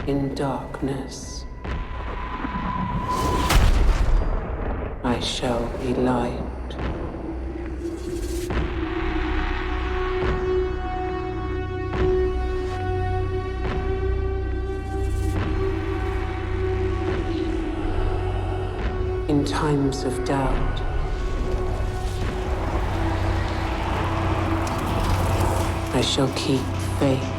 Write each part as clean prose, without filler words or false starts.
in darkness, I shall be light. In times of doubt, I shall keep faith.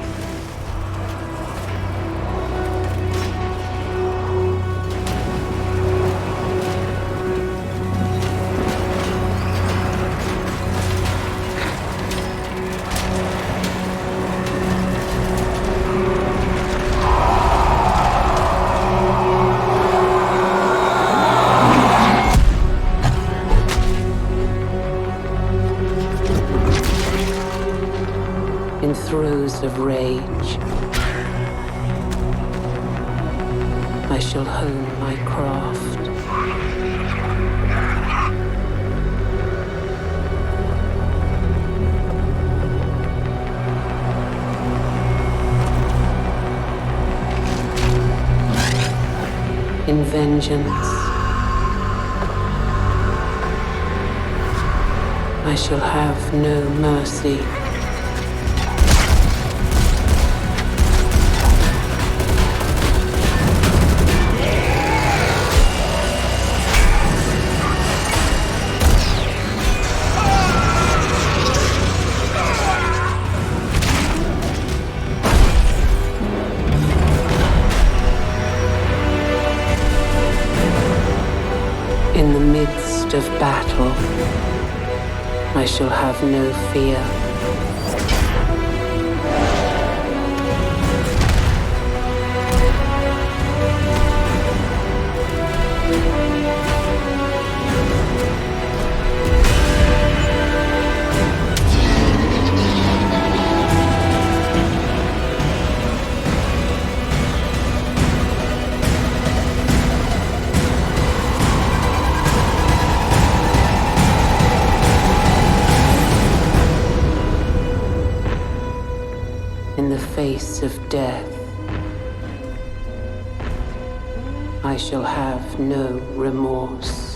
In throes of rage, I shall hone my craft. In vengeance, I shall have no mercy. In the midst of battle, I shall have no fear. In the face of death, I shall have no remorse.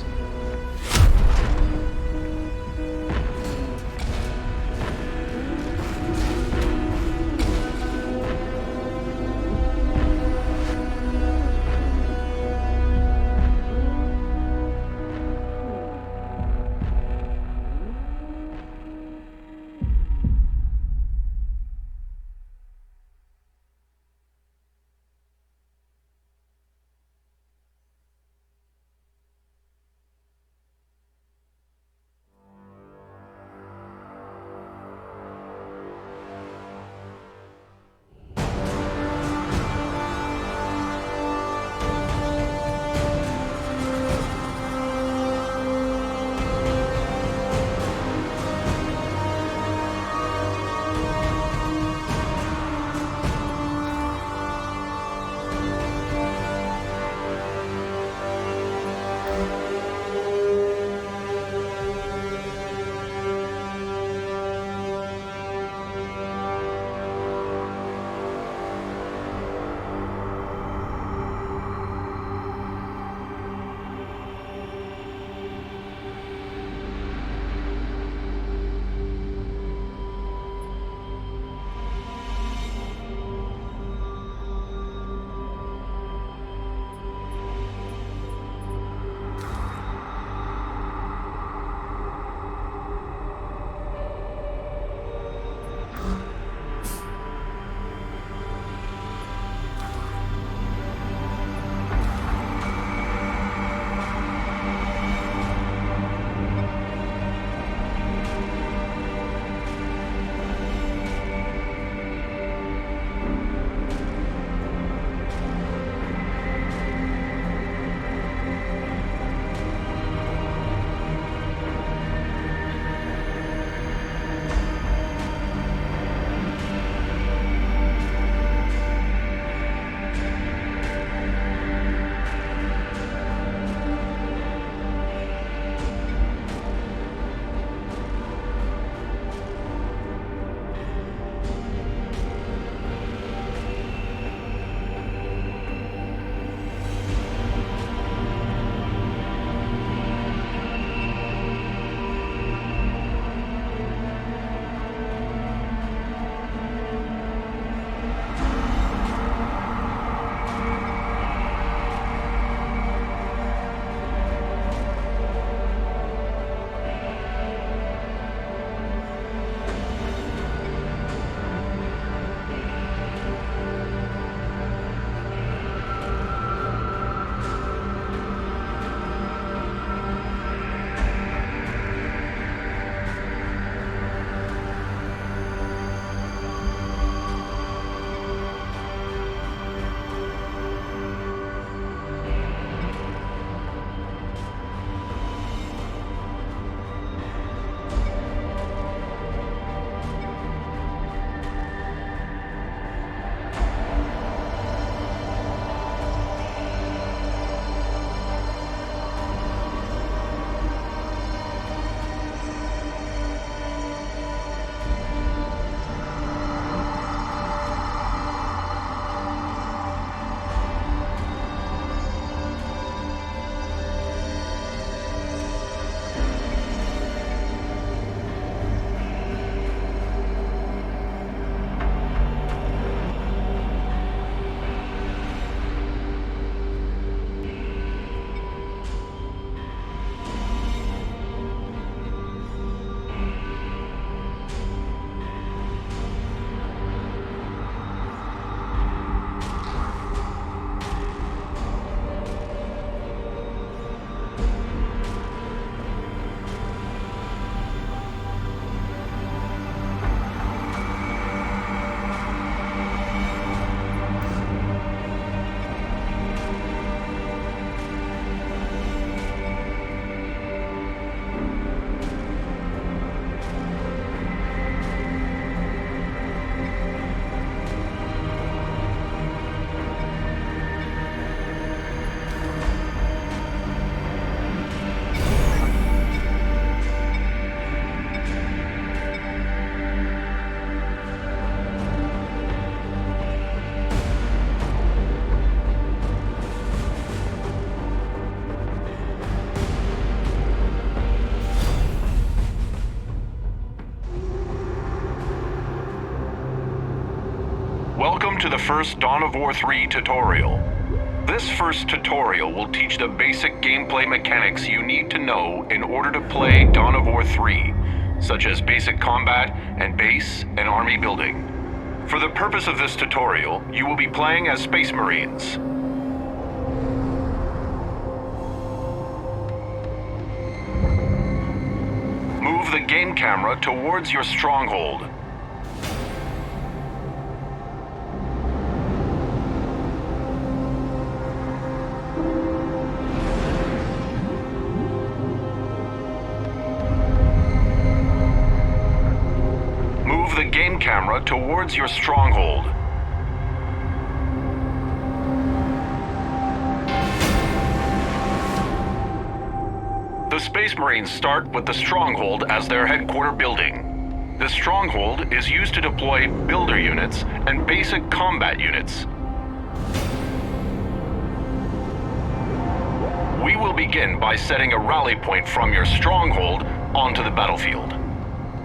to the first Dawn of War 3 tutorial. This first tutorial will teach the basic gameplay mechanics you need to know in order to play Dawn of War 3, such as basic combat and base and army building. For the purpose of this tutorial, you will be playing as Space Marines. Move the game camera towards your stronghold. Move the game camera towards your stronghold. The Space Marines start with the stronghold as their headquarter building. The stronghold is used to deploy builder units and basic combat units. We will begin by setting a rally point from your stronghold onto the battlefield.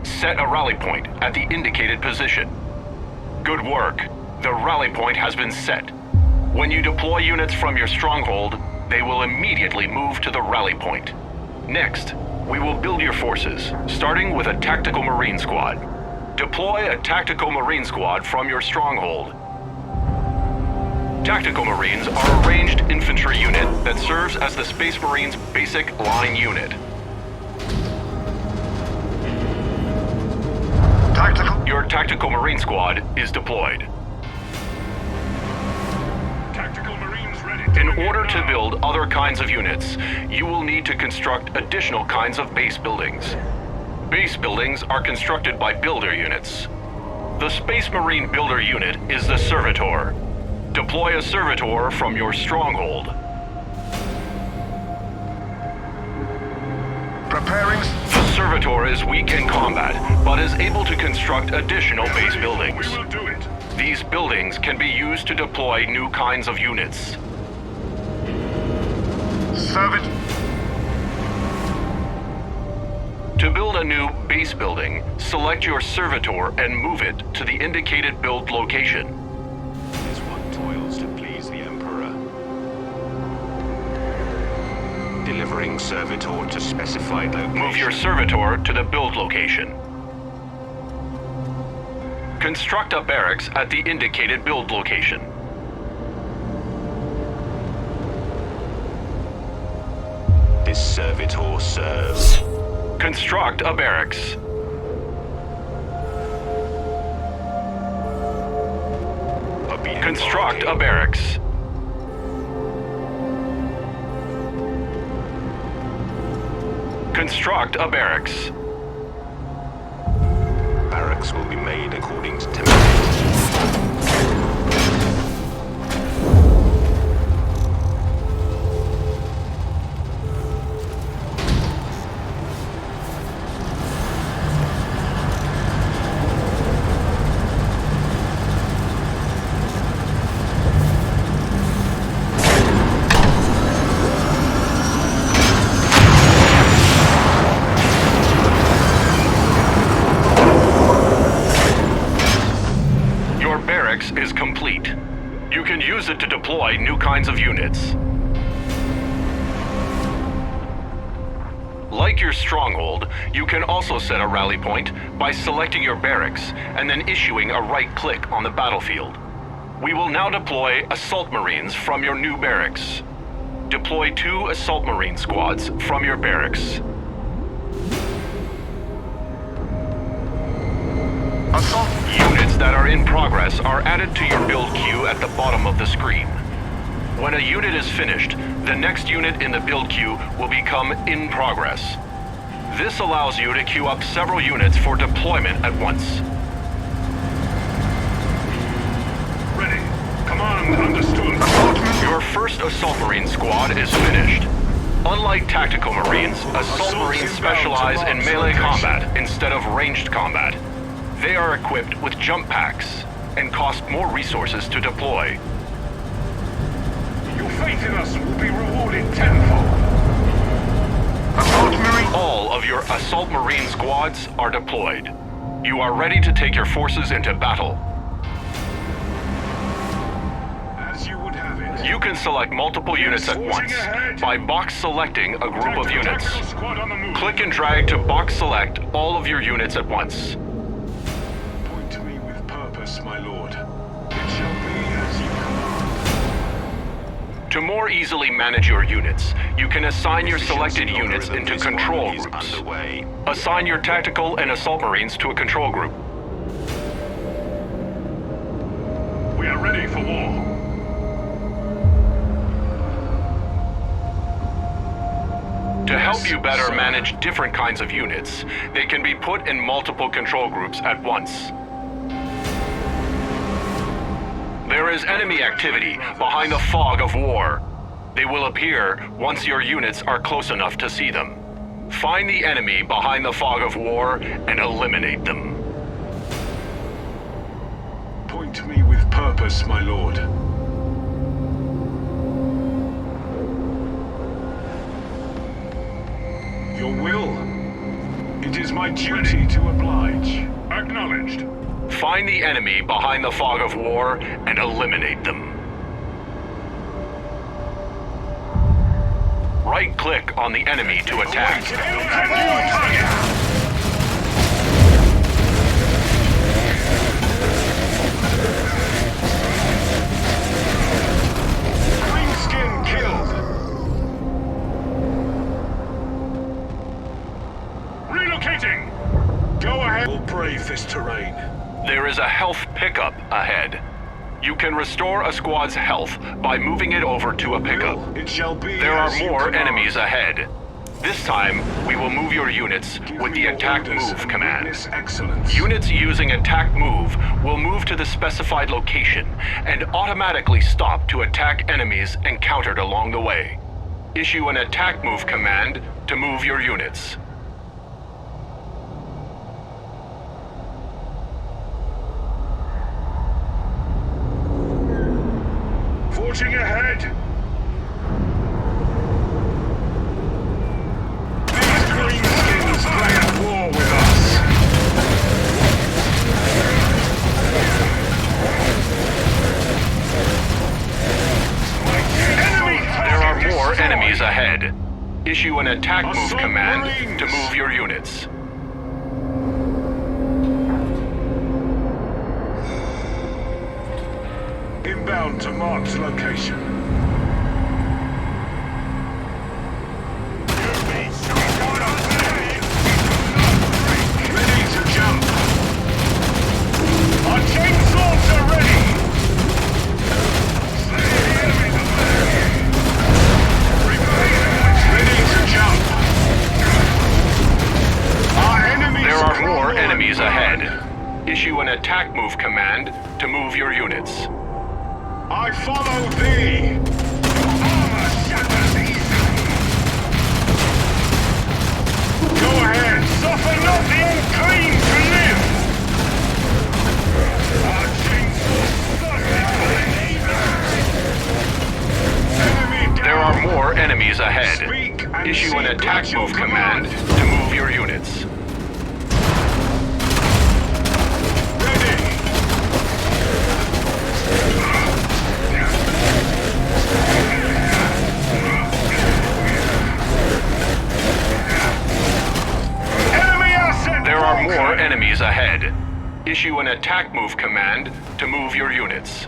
Set a rally point at the indicated position. Good work. The rally point has been set. When you deploy units from your stronghold, they will immediately move to the rally point. Next, we will build your forces, starting with a Tactical Marine Squad. Deploy a Tactical Marine Squad from your stronghold. Tactical Marines are a ranged infantry unit that serves as the Space Marines' basic line unit. Your Tactical Marine Squad is deployed. Tactical Marines ready. In order to build other kinds of units, you will need to construct additional kinds of base buildings. Base buildings are constructed by builder units. The Space Marine builder unit is the Servitor. Deploy a Servitor from your stronghold. Preparing. The Servitor is weak in combat, but is able to construct additional base buildings. We will do it. These buildings can be used to deploy new kinds of units. Serve it. To build a new base building, select your Servitor and move it to the indicated build location. Is one toils to please the Emperor. Delivering Servitor to specified location. Move your Servitor to the build location. Construct a barracks at the indicated build location. This Servitor serves. Construct a barracks. Construct a barracks. Construct a barracks. Barracks will be made according to template. Is complete. You can use it to deploy new kinds of units. Like your stronghold, you can also set a rally point by selecting your barracks and then issuing a right-click on the battlefield. We will now deploy Assault Marines from your new barracks. Deploy 2 Assault Marine squads from your barracks. Assault. Units that are in progress are added to your build queue at the bottom of the screen. When a unit is finished, the next unit in the build queue will become in progress. This allows you to queue up several units for deployment at once. Ready. Command understood. Your first Assault Marine squad is finished. Unlike Tactical Marines, Assault Marines specialize in melee combat instead of ranged combat. They are equipped with jump packs and cost more resources to deploy. Your faith in us will be rewarded tenfold. Assault Marine. All of your Assault Marine squads are deployed. You are ready to take your forces into battle. You can select multiple units at once by box selecting a group of units. Tactical squad on the move. Click and drag to box select all of your units at once. Point to me with purpose, my lord. It shall be as you command. To more easily manage your units, you can assign your selected units into control groups. Assign your tactical and assault marines to a control group. We are ready for war. To help you better manage different kinds of units, they can be put in multiple control groups at once. There is enemy activity behind the fog of war. They will appear once your units are close enough to see them. Find the enemy behind the fog of war and eliminate them. Point to me with purpose, my lord. Your will. It is my duty to oblige. Acknowledged. Find the enemy behind the fog of war and eliminate them. Right-click on the enemy to attack. Greenskin killed. Relocating. Go ahead. We'll brave this terrain. There is a health pickup ahead. You can restore a squad's health by moving it over to a pickup. It shall be. There are as you more command. enemies ahead. This time, we will move your units Give with me the your attack orders move and command. witness excellence. Units using attack move will move to the specified location and automatically stop to attack enemies encountered along the way. Issue an attack move command to move your units. Forging ahead. These greenskins play at war with us. Enemy There are target more destroyed. enemies ahead. Issue an attack move Assault command Marines. to move your units. Inbound to marked location. Ready to jump. Our chainsaws are ready. Ready to jump. Our enemies There are crumble more and enemies burn. ahead. Issue an attack move command to move your units. I follow thee. Armor shatters easily. Go ahead. Suffer not the unclean to live. Our chainsaws enemy down. There are more enemies ahead. Speak and Issue an see attack what you move command command. to move your units. Ready. Enemy asset. There are more broken. enemies ahead. Issue an attack move command to move your units.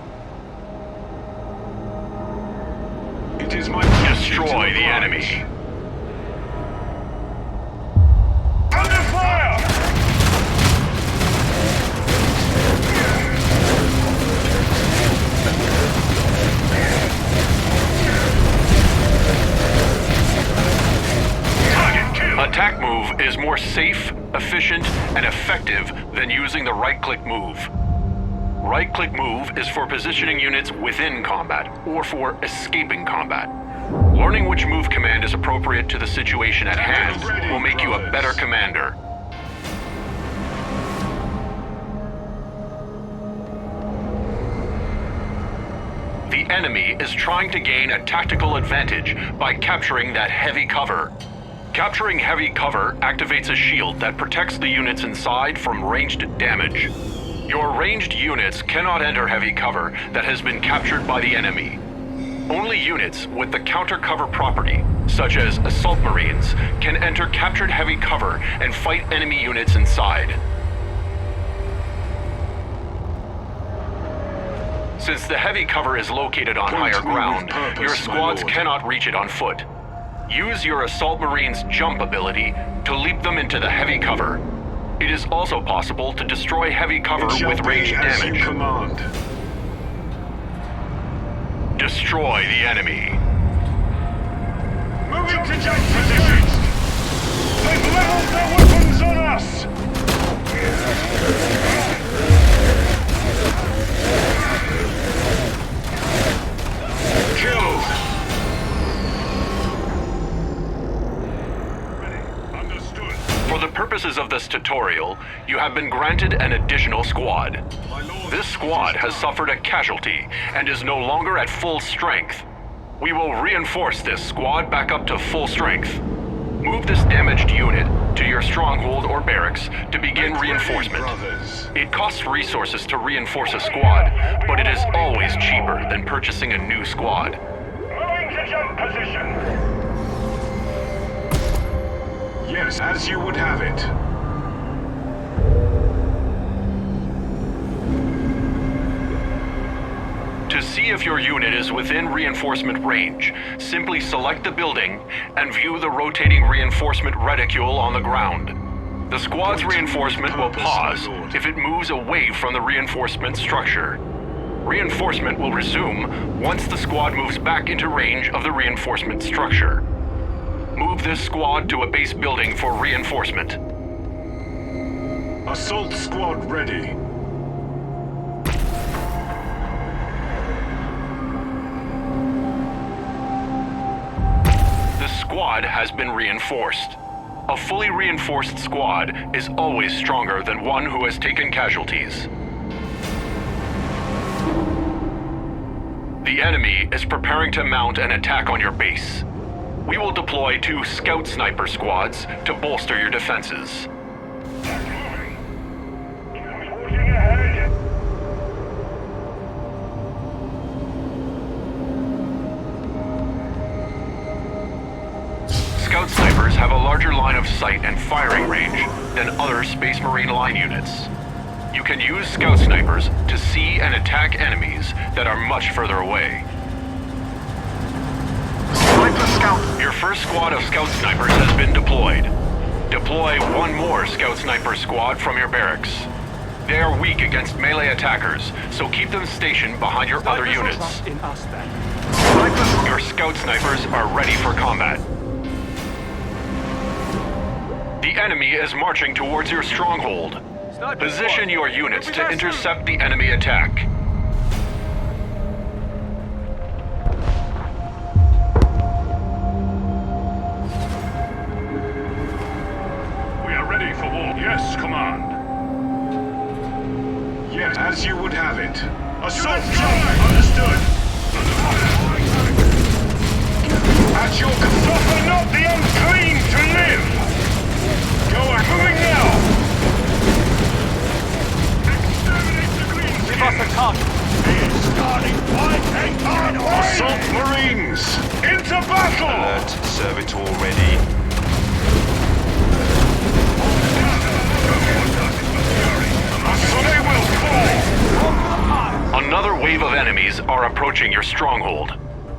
It is my duty Destroy to the oblige. enemy. Under fire! Target kill! Attack move is more safe, efficient, and effective than using the right-click move. Right-click move is for positioning units within combat or for escaping combat. Learning which move command is appropriate to the situation at hand will make you a better commander. The enemy is trying to gain a tactical advantage by capturing that heavy cover. Capturing heavy cover activates a shield that protects the units inside from ranged damage. Your ranged units cannot enter heavy cover that has been captured by the enemy. Only units with the counter-cover property, such as assault marines, can enter captured heavy cover and fight enemy units inside. Since the heavy cover is located on higher ground, your squads cannot reach it on foot. Use your assault marines' jump ability to leap them into the heavy cover. It is also possible to destroy heavy cover with ranged damage. Destroy the enemy. Moving to jump positions! They've leveled their weapons on us! Killed! Ready. Understood. For the purposes of this tutorial, you have been granted an additional squad. This squad has suffered a casualty and is no longer at full strength. We will reinforce this squad back up to full strength. Move this damaged unit to your stronghold or barracks to begin reinforcement. It costs resources to reinforce a squad, but it is always cheaper than purchasing a new squad. Moving to jump position! Yes, as you would have it. To see if your unit is within reinforcement range, simply select the building and view the rotating reinforcement reticule on the ground. The squad's reinforcement will pause if it moves away from the reinforcement structure. Reinforcement will resume once the squad moves back into range of the reinforcement structure. Move this squad to a base building for reinforcement. Assault squad ready. Squad has been reinforced. A fully reinforced squad is always stronger than one who has taken casualties. The enemy is preparing to mount an attack on your base. We will deploy 2 scout sniper squads to bolster your defenses. Scout snipers have a larger line of sight and firing range than other Space Marine line units. You can use scout snipers to see and attack enemies that are much further away. Sniper scout! Your first squad of scout snipers has been deployed. Deploy 1 more scout sniper squad from your barracks. They are weak against melee attackers, so keep them stationed behind your other units. Your scout snipers are ready for combat. The enemy is marching towards your stronghold. Position your units to intercept the enemy attack. We are ready for war. Yes, command. Yes, as you would have it. Assault jump! Understood. At your command. Suffer not the unclean to live! Go on, moving now! Exterminate the green! Give us a target! He is starting fighting on! Assault Marines! Into battle! Alert, servitor ready. They will fall! Another wave of enemies are approaching your stronghold.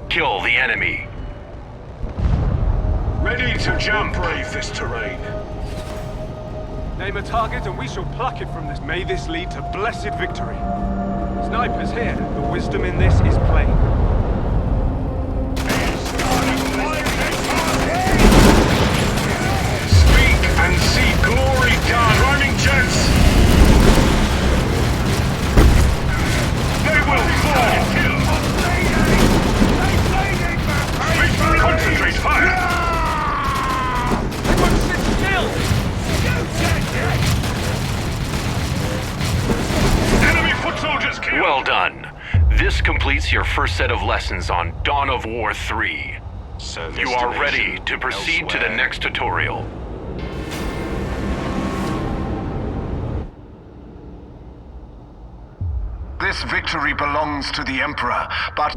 Kill the enemy. Ready to jump! Brave this terrain. Name a target and we shall pluck it from this. May this lead to blessed victory. Snipers here. The wisdom in this is plain. Speak and see glory done. Running jets. They will fall. Concentrate fire. Everyone sit still! Enemy foot soldiers killed. Well done. This completes your first set of lessons on Dawn of War 3. Service You are ready division to proceed to the elsewhere. next tutorial. This victory belongs to the Emperor, but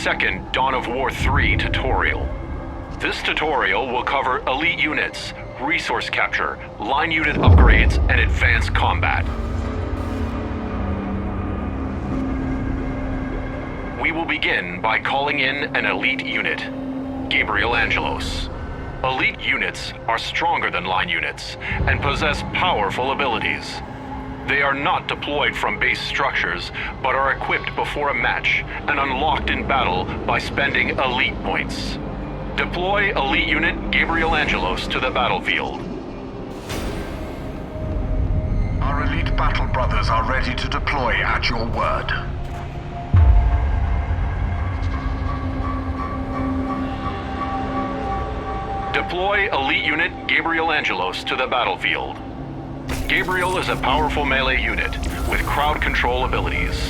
second Dawn of War 3 tutorial. This tutorial will cover elite units, resource capture, line unit upgrades, and advanced combat. We will begin by calling in an elite unit, Gabriel Angelos. Elite units are stronger than line units and possess powerful abilities. They are not deployed from base structures, but are equipped before a match and unlocked in battle by spending elite points. Deploy elite unit Gabriel Angelos to the battlefield. Our elite battle brothers are ready to deploy at your word. Deploy elite unit Gabriel Angelos to the battlefield. Gabriel is a powerful melee unit with crowd control abilities.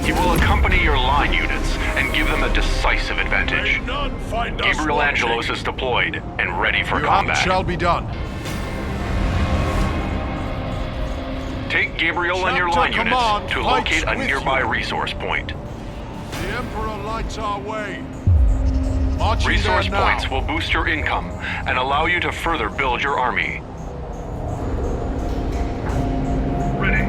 He will accompany your line units and give them a decisive advantage. May none find us Gabriel wanting. Angelos is deployed and ready for Your combat. act shall be done. Take Gabriel and your Chapter line units command to fights locate a with nearby you. resource point. The Emperor lights our way. Marching Resource there now. points will boost your income and allow you to further build your army. Ready.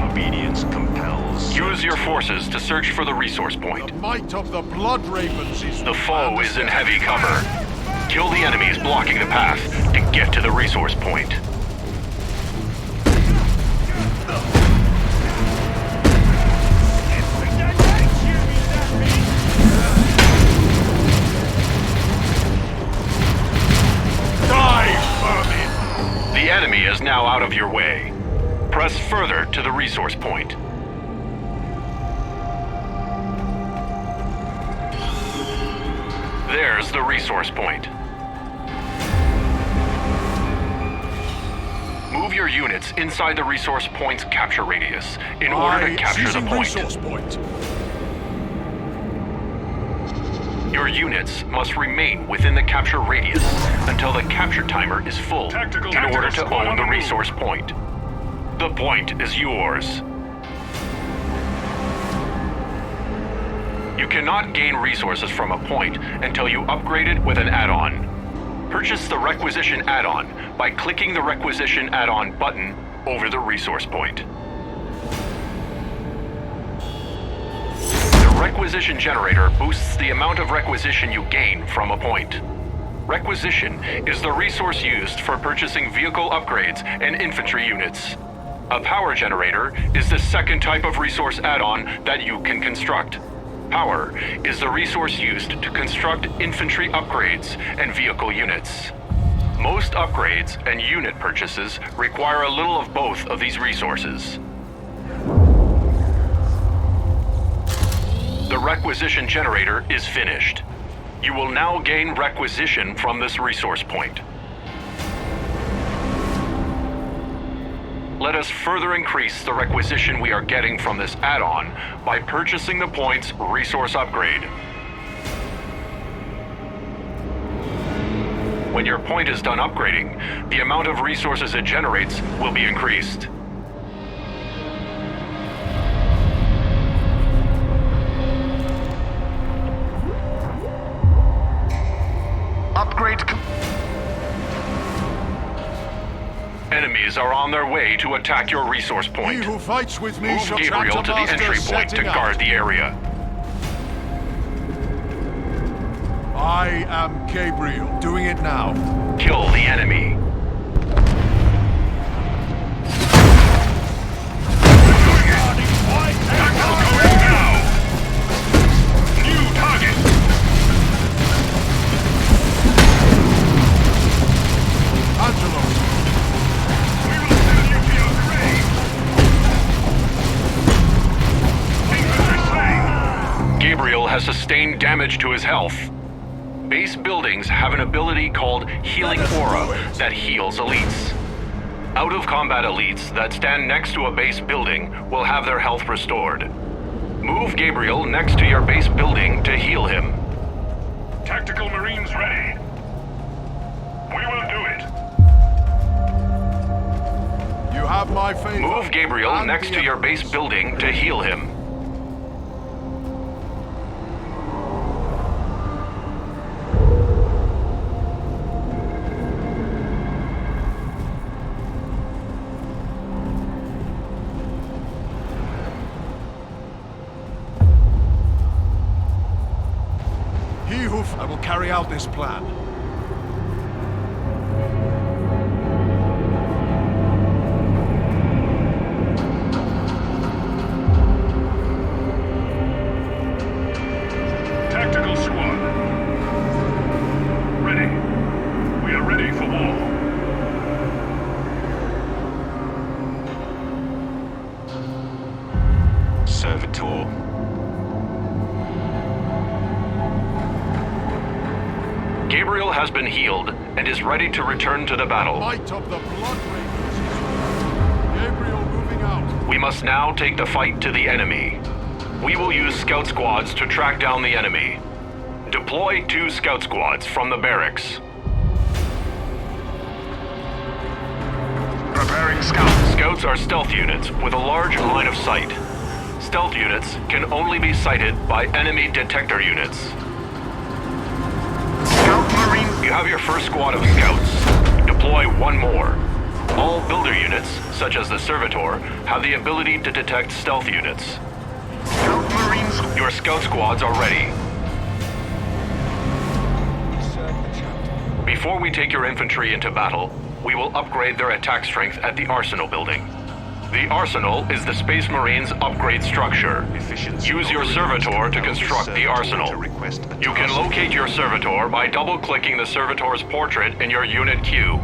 Obedience compels. Use your forces to search for the resource point. The might of the Blood Ravens is The foe is in heavy cover. Kill the enemies blocking the path to get to the resource point. The enemy is now out of your way. Press further to the resource point. There's the resource point. Move your units inside the resource point's capture radius in order to capture the seizing point. resource point. Your units must remain within the capture radius until the capture timer is full in order to own the resource point. The point is yours. You cannot gain resources from a point until you upgrade it with an add-on. Purchase the requisition add-on by clicking the requisition add-on button over the resource point. The requisition generator boosts the amount of requisition you gain from a point. Requisition is the resource used for purchasing vehicle upgrades and infantry units. A power generator is the second type of resource add-on that you can construct. Power is the resource used to construct infantry upgrades and vehicle units. Most upgrades and unit purchases require a little of both of these resources. The requisition generator is finished. You will now gain requisition from this resource point. Let us further increase the requisition we are getting from this add-on by purchasing the point's resource upgrade. When your point is done upgrading, the amount of resources it generates will be increased. Upgrade. Enemies are on their way to attack your resource He point. who fights with me Move shall Gabriel chapter to the master entry point to setting out. guard the area. I am Gabriel, doing it now. Kill the enemy. New target. Angelo. We will send you to your grave. Infantry slain. Gabriel has sustained damage to his health. Base buildings have an ability called Healing Aura that heals elites. Out-of-combat elites that stand next to a base building will have their health restored. Move Gabriel next to your base building to heal him. Tactical Marines ready. We will do it. You You have my favor. Move Gabriel And next the to your base Emperor's. building to heal him. I will carry out this plan. Tactical squad. Ready. We are ready for war. Servitor. Gabriel has been healed and is ready to return to the battle. Might of the Blood Raiders is ready. Gabriel moving out. We must now take the fight to the enemy. We will use scout squads to track down the enemy. Deploy 2 scout squads from the barracks. Preparing scouts. Scouts are stealth units with a large line of sight. Stealth units can only be sighted by enemy detector units. Scout Marine. You have your first squad of scouts. Deploy 1 more. All builder units, such as the Servitor, have the ability to detect stealth units. Scout Marines. Your scout squads are ready. Before we take your infantry into battle, we will upgrade their attack strength at the Arsenal building. The Arsenal is the Space Marines' upgrade structure. Use your Servitor to construct the Arsenal. You can locate your Servitor by double-clicking the Servitor's portrait in your unit queue.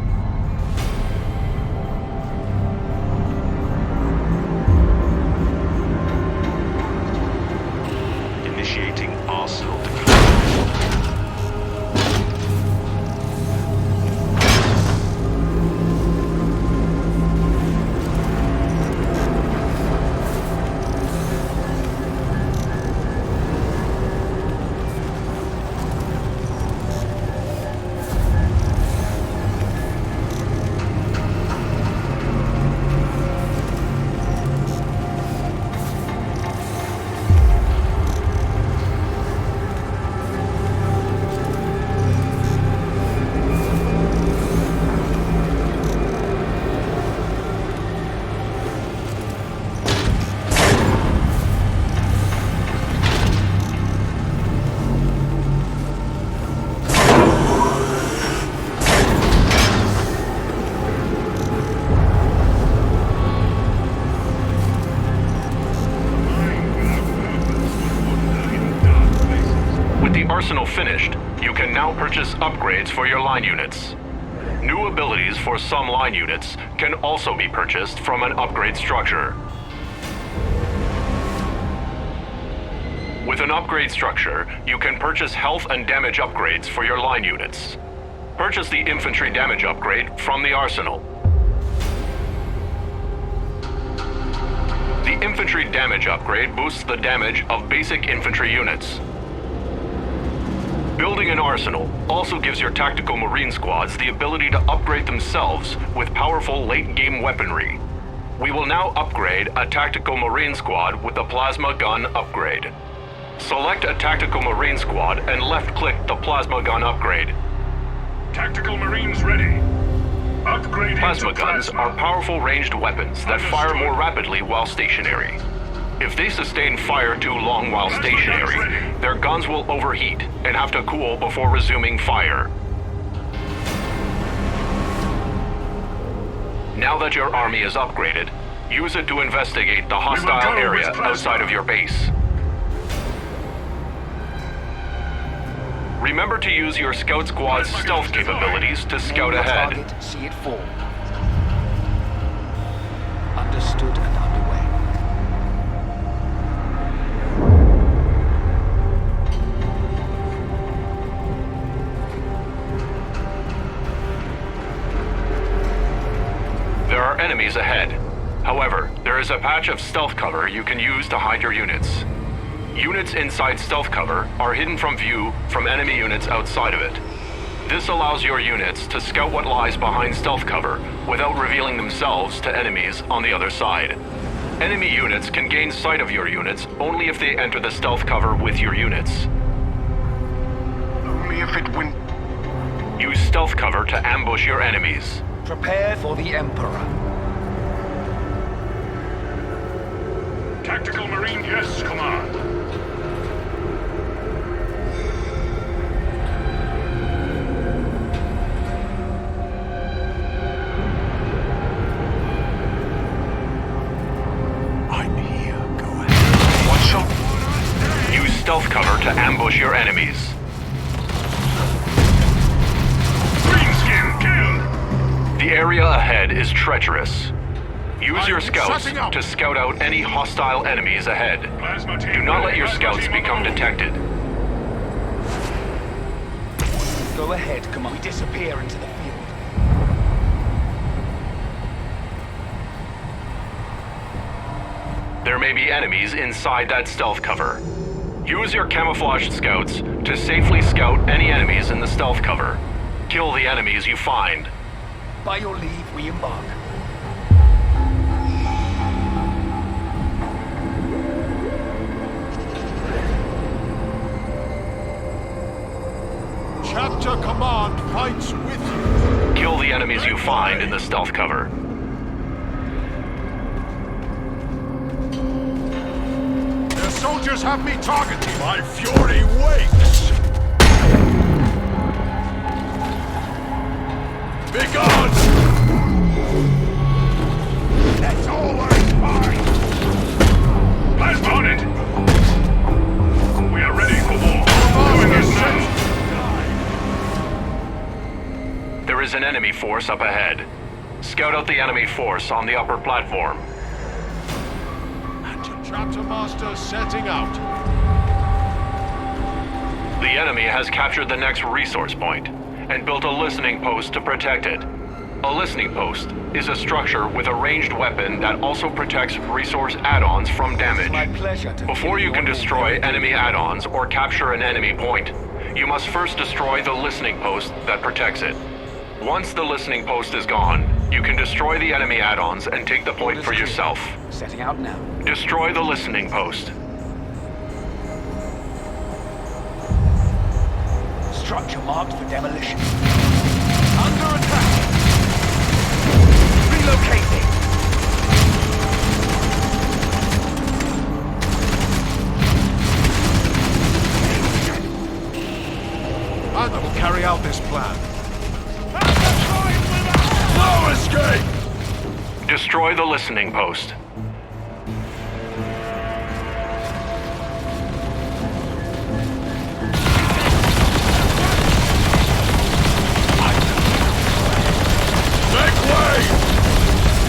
Initiating Arsenal deployment. Arsenal finished, you can now purchase upgrades for your line units. New abilities for some line units can also be purchased from an upgrade structure. With an upgrade structure, you can purchase health and damage upgrades for your line units. Purchase the infantry damage upgrade from the Arsenal. The infantry damage upgrade boosts the damage of basic infantry units. Building an arsenal also gives your tactical marine squads the ability to upgrade themselves with powerful late-game weaponry. We will now upgrade a tactical marine squad with the plasma gun upgrade. Select a tactical marine squad and left-click the plasma gun upgrade. Tactical Marines ready. Upgrade. Plasma guns are powerful ranged weapons that fire more rapidly while stationary. If they sustain fire too long while stationary, their guns will overheat and have to cool before resuming fire. Now that your army is upgraded, use it to investigate the hostile area outside of your base. Remember to use your scout squad's stealth capabilities to scout ahead. Target, see it fall. Understood and underway. There are enemies ahead. However, there is a patch of stealth cover you can use to hide your units. Units inside stealth cover are hidden from view from enemy units outside of it. This allows your units to scout what lies behind stealth cover without revealing themselves to enemies on the other side. Enemy units can gain sight of your units only if they enter the stealth cover with your units. Only if it win. Use stealth cover to ambush your enemies. Prepare for the Emperor. Tactical Marine, yes, command. I'm here. Go ahead. What shall... Use stealth cover to ambush your enemies. Greenskin, kill! The area ahead is treacherous. Use your I'm scouts setting up. to scout out any hostile enemies ahead. Plasma team. Do not let ready. your Plasma scouts team become on the move. detected. Go ahead, come on. We disappear into the field. There may be enemies inside that stealth cover. Use your camouflaged scouts to safely scout any enemies in the stealth cover. Kill the enemies you find. By your leave, we embark. Chapter Command fights with you. Kill the enemies you find in the stealth cover. Their soldiers have me targeted. My fury wakes. Begone! That's always mine. Plasma on it! We are ready for war. Doing it now. There is an enemy force up ahead. Scout out the enemy force on the upper platform. And your chapter master setting out. The enemy has captured the next resource point and built a listening post to protect it. A listening post is a structure with a ranged weapon that also protects resource add-ons from My damage. pleasure to Before kill you can your destroy name. enemy add-ons or capture an enemy point, you must first destroy the listening post that protects it. Once the listening post is gone, you can destroy the enemy add-ons and take the point for yourself. Setting out now. Destroy the listening post. Structure marked for demolition. Under attack! Relocating! And I will carry out this plan. No escape! Destroy the listening post. Make way!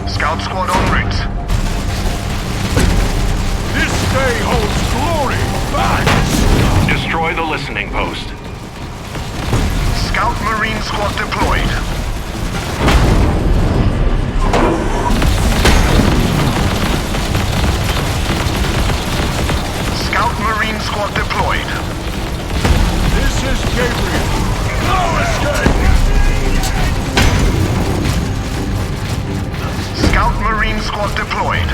Scout squad en route. This day holds glory! Facts! Destroy the listening post. Scout Marine squad deployed. Scout Marine squad deployed. This is Gabriel. No escape! Scout Marine squad deployed.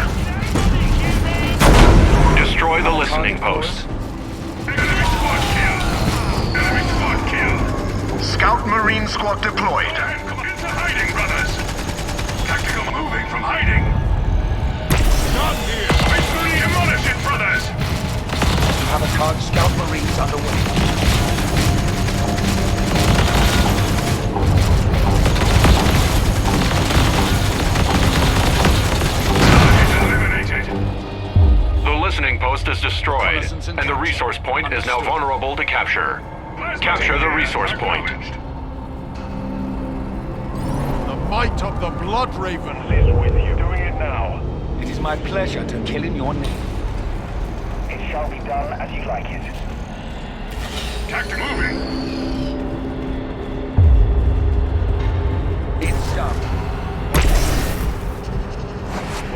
Destroy the listening post. Enemy squad kill. Enemy squad kill. Scout Marine squad deployed. Into hiding, brothers. Tactical moving from hiding. None here! Victory demolish it, brothers. Avatar Scout Marines underway. Eliminated. The listening post is destroyed, Reconnaissance and the intact. resource point is now Understood. vulnerable to capture. Plasma Capture team the here. resource point. Acknowledged. The might of the Blood Raven. Is with you. Doing it now. It is my pleasure to kill in your name. It shall be done as you like it. Tactic moving. It's done.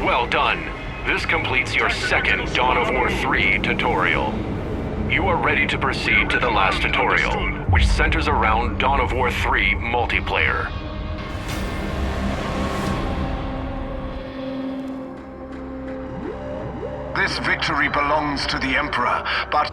Well done. This completes your second Dawn of War 3 tutorial. You are ready to proceed to the last tutorial, which centers around Dawn of War 3 multiplayer. This victory belongs to the Emperor, but...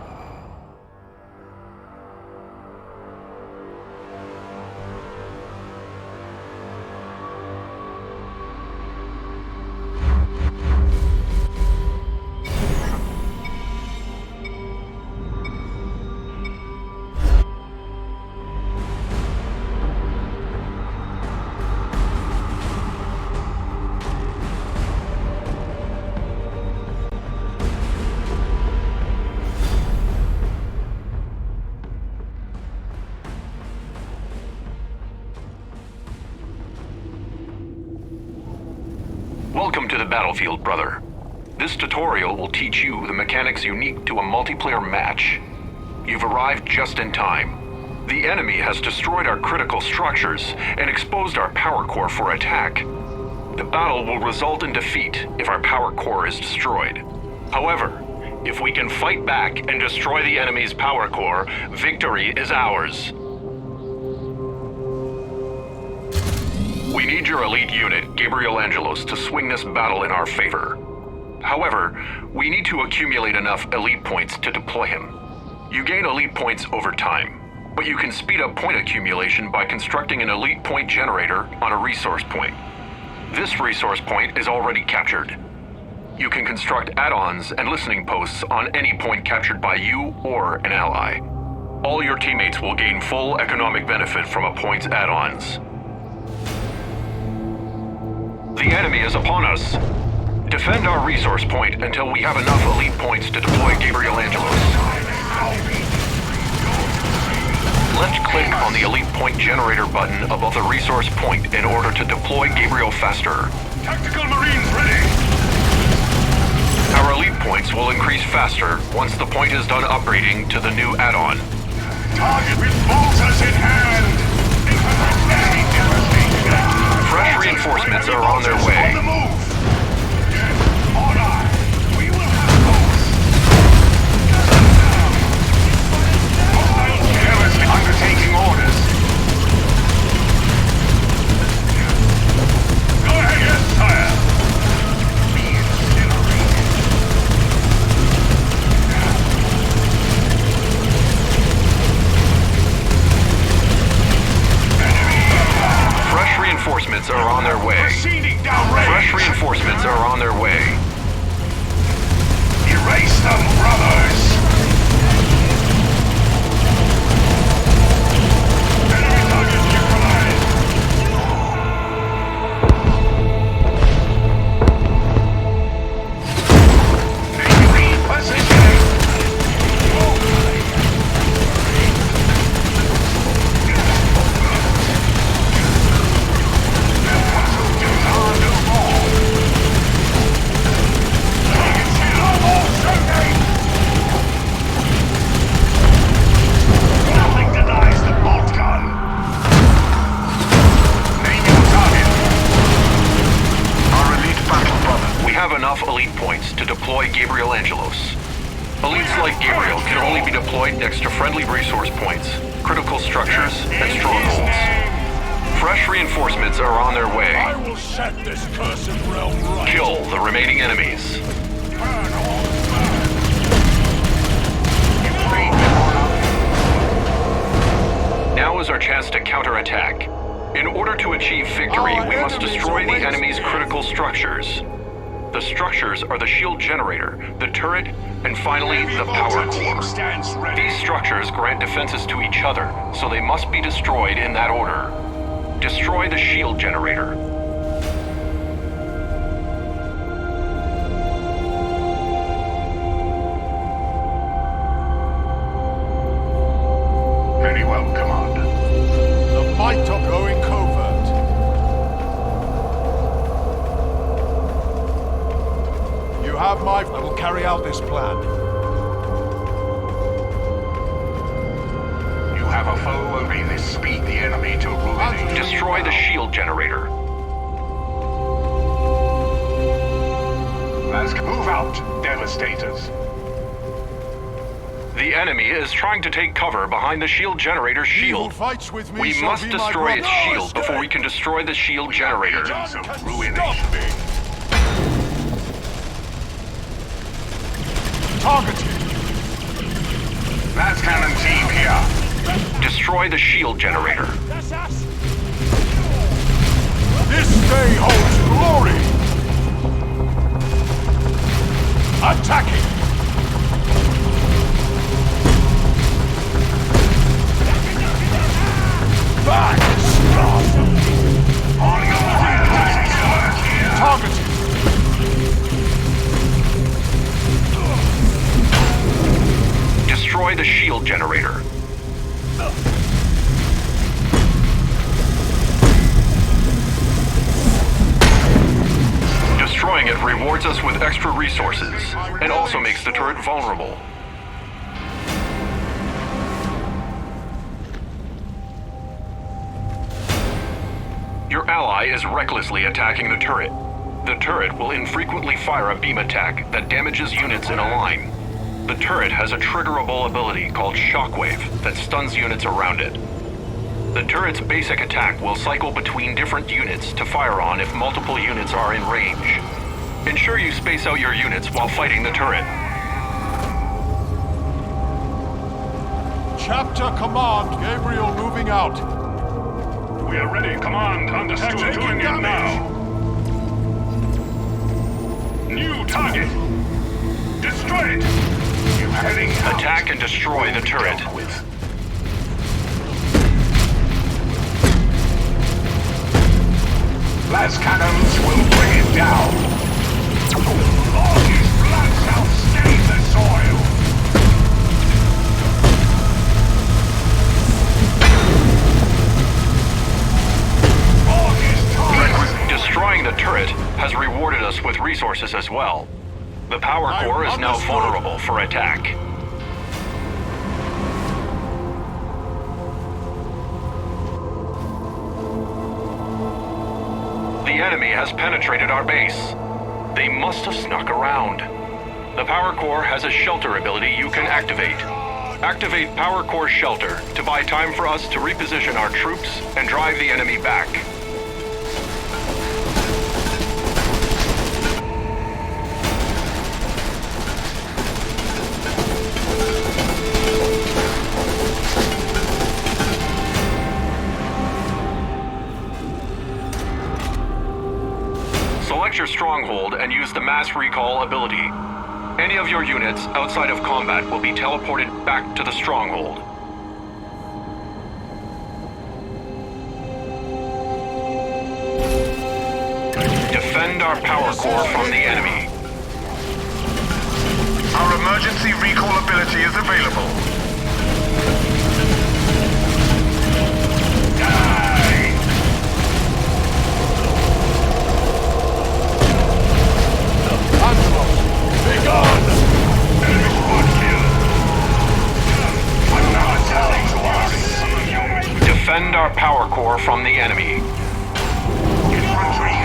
Welcome to the battlefield, brother. This tutorial will teach you the mechanics unique to a multiplayer match. You've arrived just in time. The enemy has destroyed our critical structures and exposed our power core for attack. The battle will result in defeat if our power core is destroyed. However, if we can fight back and destroy the enemy's power core, victory is ours. We need your elite unit, Gabriel Angelos, to swing this battle in our favor. However, we need to accumulate enough elite points to deploy him. You gain elite points over time, but you can speed up point accumulation by constructing an elite point generator on a resource point. This resource point is already captured. You can construct add-ons and listening posts on any point captured by you or an ally. All your teammates will gain full economic benefit from a point's add-ons. The enemy is upon us. Defend our resource point until we have enough elite points to deploy Gabriel Angelos. Left-click on the elite point generator button above the resource point in order to deploy Gabriel faster. Tactical Marines ready! Our elite points will increase faster once the point is done upgrading to the new add-on. Target with bolters in hand! Fresh reinforcements are on their way. On the move! Order! We will have bolts! Carelessly undertaking orders. Go ahead, yes, sire! Fresh reinforcements are on their way. Proceeding downrange! Fresh reinforcements are on their way. Erase them, brothers! Enemy target neutralized! Repositioning! Nothing denies the bolt gun. Name your target. Our elite battle brother. We have enough elite points to deploy Gabriel Angelos. Elites like Gabriel can only be deployed next to friendly resource points, critical structures, and strongholds. Fresh reinforcements are on their way. I will set this cursed realm right. Kill the remaining enemies. Burn all burn. Now is our chance to counterattack. In order to achieve victory, we must destroy the enemy's critical structures. The structures are the shield generator, the turret, and finally, the power core. Stands ready. These structures grant defenses to each other, so they must be destroyed in that order. Destroy the shield generator. Very well, Commander. The might are going covert. You have my... I will carry out this plan. You have a foe obey this speed the enemy to ruin. Destroy the shield generator. Move out, devastators. The enemy is trying to take cover behind the shield generator's shield. Fights with me We shall must be my destroy its brother. shield before we can destroy the shield generator. Agents of ruination. Targeted. Las cannon team here. Destroy the shield generator. That's us! This day holds glory. Attacking. Back! On your way. Targeted! Destroy the shield generator. Destroying it rewards us with extra resources, and also makes the turret vulnerable. Your ally is recklessly attacking the turret. The turret will infrequently fire a beam attack that damages units in a line. The turret has a triggerable ability called Shockwave that stuns units around it. The turret's basic attack will cycle between different units to fire on if multiple units are in range. Ensure you space out your units while fighting the turret. Chapter Command, Gabriel moving out. We are ready. Command, understood. Doing it now. New target. Destroy it. You heading out. Attack and destroy the turret. Dealt with. Las cannons will bring it down. All his blood shall stain the soil. All his turrets. Destroying the turret has rewarded us with resources as well. The power core is now vulnerable for attack. The enemy has penetrated our base. They must have snuck around. The power core has a shelter ability you can activate. Activate power core shelter to buy time for us to reposition our troops and drive the enemy back. Select your stronghold and use the mass recall ability. Any of your units outside of combat will be teleported back to the stronghold. Defend our power core from the enemy. Our emergency recall ability is available. Die! Angelo, be gone! Enemy squad killed. Another tally to us. Defend our power core from the enemy. Infantry.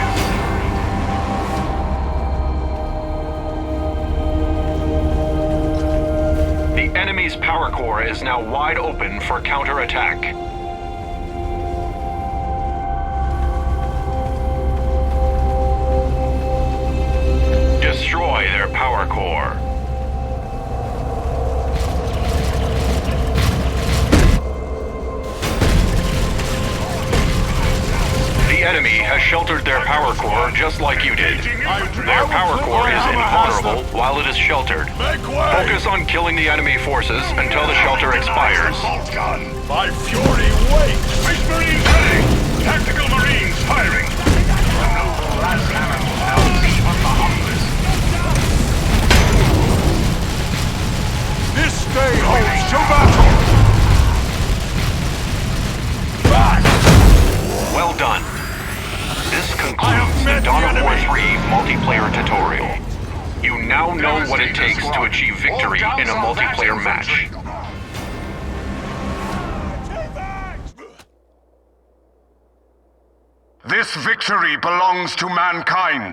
The enemy's power core is now wide open for counterattack. Destroy their power core. The enemy has sheltered their power core just like you did. Their power core is invulnerable while it is sheltered. Make way! Focus on killing the enemy forces until the shelter expires. My fury waits! Space Marines ready! Tactical Marines firing! No glass cannon helps even the humblest. This day holds to battle! Back! Well done. This concludes the Dawn of War 3 multiplayer tutorial. You now know what it takes to achieve victory in a multiplayer match. This victory belongs to mankind.